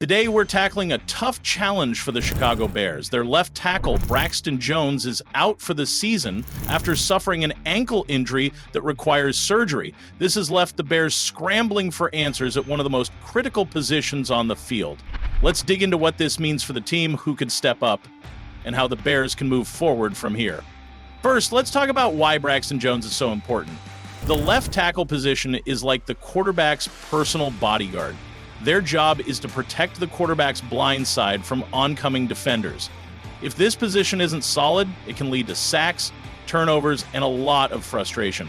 Today, we're tackling a tough challenge for the Chicago Bears. Their left tackle, Braxton Jones, is out for the season after suffering an ankle injury that requires surgery. This has left the Bears scrambling for answers at one of the most critical positions on the field. Let's dig into what this means for the team, who could step up, and how the Bears can move forward from here. First, let's talk about why Braxton Jones is so important. The left tackle position is like the quarterback's personal bodyguard. Their job is to protect the quarterback's blind side from oncoming defenders. If this position isn't solid, it can lead to sacks, turnovers, and a lot of frustration.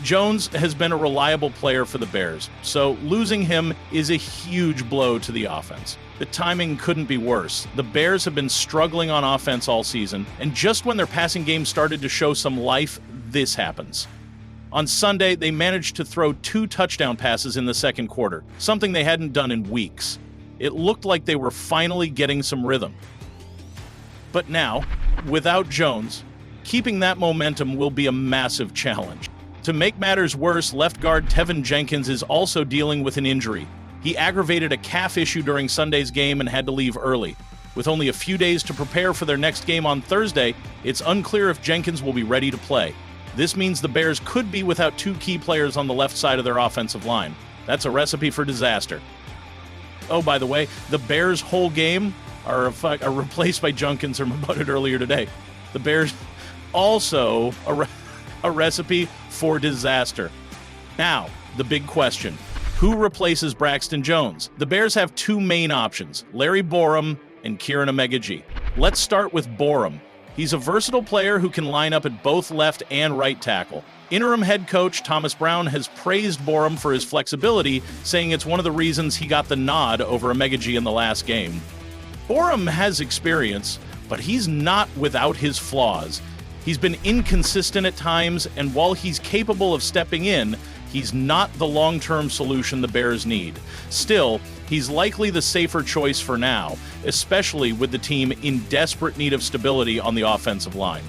Jones has been a reliable player for the Bears, so losing him is a huge blow to the offense. The timing couldn't be worse. The Bears have been struggling on offense all season, and just when their passing game started to show some life, this happens. On Sunday, they managed to throw 2 touchdown passes in the second quarter, something they hadn't done in weeks. It looked like they were finally getting some rhythm. But now, without Jones, keeping that momentum will be a massive challenge. To make matters worse, left guard Tevin Jenkins is also dealing with an injury. He aggravated a calf issue during Sunday's game and had to leave early. With only a few days to prepare for their next game on Thursday, it's unclear if Jenkins will be ready to play. This means the Bears could be without 2 key players on the left side of their offensive line. That's a recipe for disaster. Oh, by the way, the Bears' whole game are replaced by Jenkins, or about it earlier today. The Bears also a recipe for disaster. Now, the big question. Who replaces Braxton Jones? The Bears have 2 main options, Larry Borom and Kieran Amegaji. Let's start with Borom. He's a versatile player who can line up at both left and right tackle. Interim head coach Thomas Brown has praised Borom for his flexibility, saying it's one of the reasons he got the nod over Amegaji in the last game. Borom has experience, but he's not without his flaws. He's been inconsistent at times, and while he's capable of stepping in, he's not the long-term solution the Bears need. Still, he's likely the safer choice for now, especially with the team in desperate need of stability on the offensive line.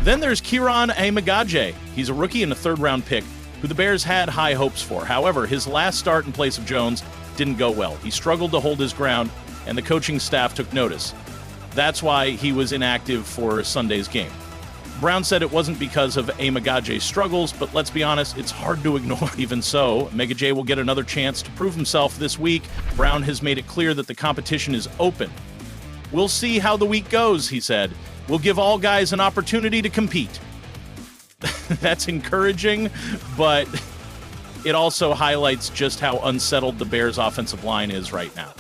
Then there's Kieran Amegaji. He's a rookie and a 3rd-round pick who the Bears had high hopes for. However, his last start in place of Jones didn't go well. He struggled to hold his ground, and the coaching staff took notice. That's why he was inactive for Sunday's game. Brown said it wasn't because of Amegaji's struggles, but let's be honest, it's hard to ignore. Even so, Amegaji will get another chance to prove himself this week. Brown has made it clear that the competition is open. We'll see how the week goes, he said. We'll give all guys an opportunity to compete. That's encouraging, but it also highlights just how unsettled the Bears' offensive line is right now.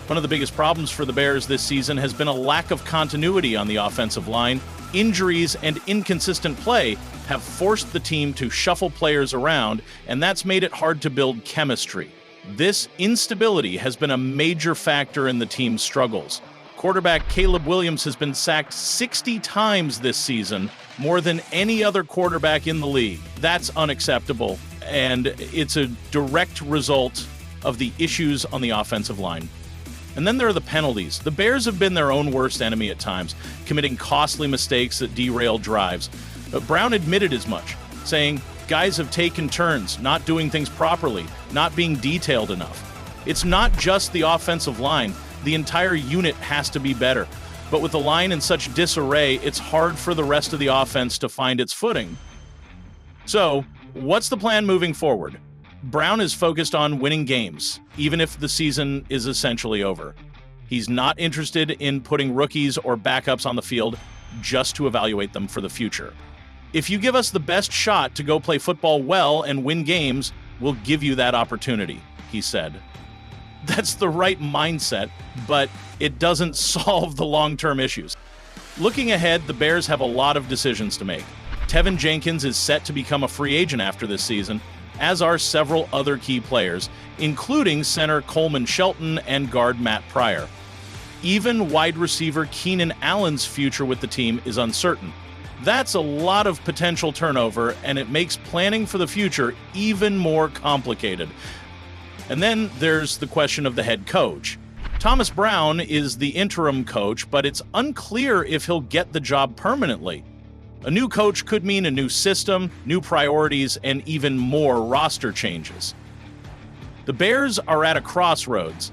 One of the biggest problems for the Bears this season has been a lack of continuity on the offensive line. Injuries and inconsistent play have forced the team to shuffle players around, and that's made it hard to build chemistry. This instability has been a major factor in the team's struggles. Quarterback Caleb Williams has been sacked 60 times this season, more than any other quarterback in the league. That's unacceptable, and it's a direct result of the issues on the offensive line. And then there are the penalties. The Bears have been their own worst enemy at times, committing costly mistakes that derail drives. But Brown admitted as much, saying, guys have taken turns, not doing things properly, not being detailed enough. It's not just the offensive line. The entire unit has to be better. But with the line in such disarray, it's hard for the rest of the offense to find its footing. So, what's the plan moving forward? Brown is focused on winning games, even if the season is essentially over. He's not interested in putting rookies or backups on the field just to evaluate them for the future. If you give us the best shot to go play football well and win games, we'll give you that opportunity, he said. That's the right mindset, but it doesn't solve the long-term issues. Looking ahead, the Bears have a lot of decisions to make. Tevin Jenkins is set to become a free agent after this season, as are several other key players, including center Coleman Shelton and guard Matt Pryor. Even wide receiver Keenan Allen's future with the team is uncertain. That's a lot of potential turnover, and it makes planning for the future even more complicated. And then there's the question of the head coach. Thomas Brown is the interim coach, but it's unclear if he'll get the job permanently. A new coach could mean a new system, new priorities, and even more roster changes. The Bears are at a crossroads.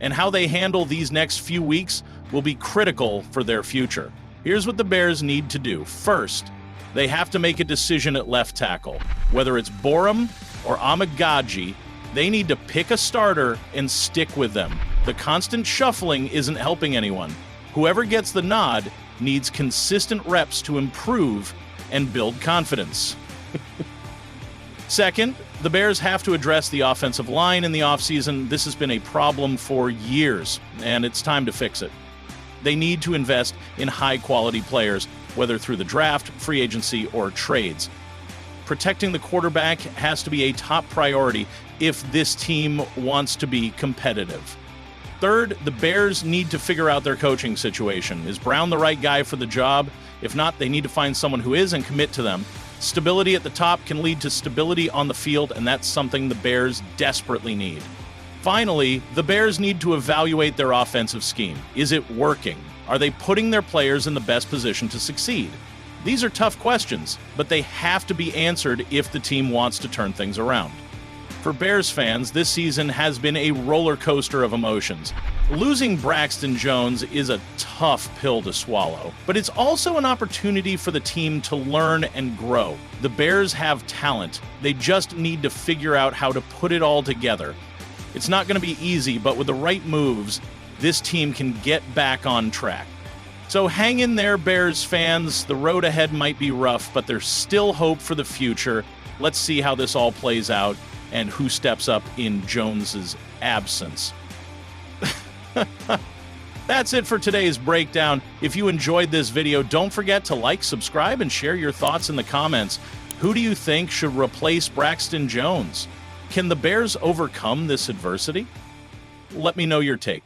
and how they handle these next few weeks will be critical for their future. Here's what the Bears need to do. First, they have to make a decision at left tackle. Whether it's Borum or Amagaji, they need to pick a starter and stick with them. The constant shuffling isn't helping anyone. Whoever gets the nod needs consistent reps to improve and build confidence. Second, the Bears have to address the offensive line in the offseason. This has been a problem for years, and it's time to fix it. They need to invest in high-quality players, whether through the draft, free agency, or trades. Protecting the quarterback has to be a top priority if this team wants to be competitive. Third, the Bears need to figure out their coaching situation. Is Brown the right guy for the job? If not, they need to find someone who is and commit to them. Stability at the top can lead to stability on the field, and that's something the Bears desperately need. Finally, the Bears need to evaluate their offensive scheme. Is it working? Are they putting their players in the best position to succeed? These are tough questions, but they have to be answered if the team wants to turn things around. For Bears fans, this season has been a roller coaster of emotions. Losing Braxton Jones is a tough pill to swallow, but it's also an opportunity for the team to learn and grow. The Bears have talent. They just need to figure out how to put it all together. It's not going to be easy, but with the right moves, this team can get back on track. So hang in there, Bears fans. The road ahead might be rough, but there's still hope for the future. Let's see how this all plays out and who steps up in Jones's absence. That's it for today's breakdown. If you enjoyed this video, don't forget to like, subscribe, and share your thoughts in the comments. Who do you think should replace Braxton Jones? Can the Bears overcome this adversity? Let me know your take.